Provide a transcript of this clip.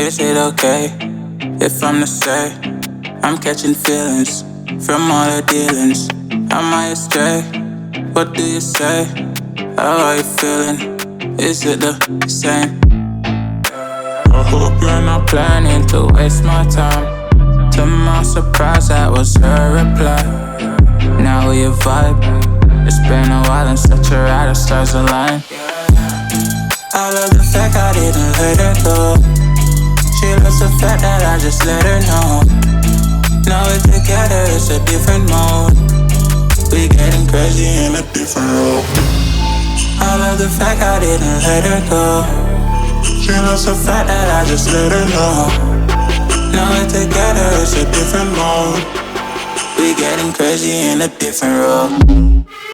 Is it okay if I'm to say I'm catching feelings from all the dealings? Am I astray? What do you say? How are you feeling? Is it the same? I hope you're not planning to waste my time. To my surprise, that was her reply. Now we vibe. It's been a while and such a ride, the stars align. I love the fact I didn't let her go. She loves the fact that I just let her know. Now we're together, it's a different mode. We getting crazy in a different role. I love the fact I didn't let her go. She loves the fact that I just let her know. Now we're together, it's a different mode. We getting crazy in a different role.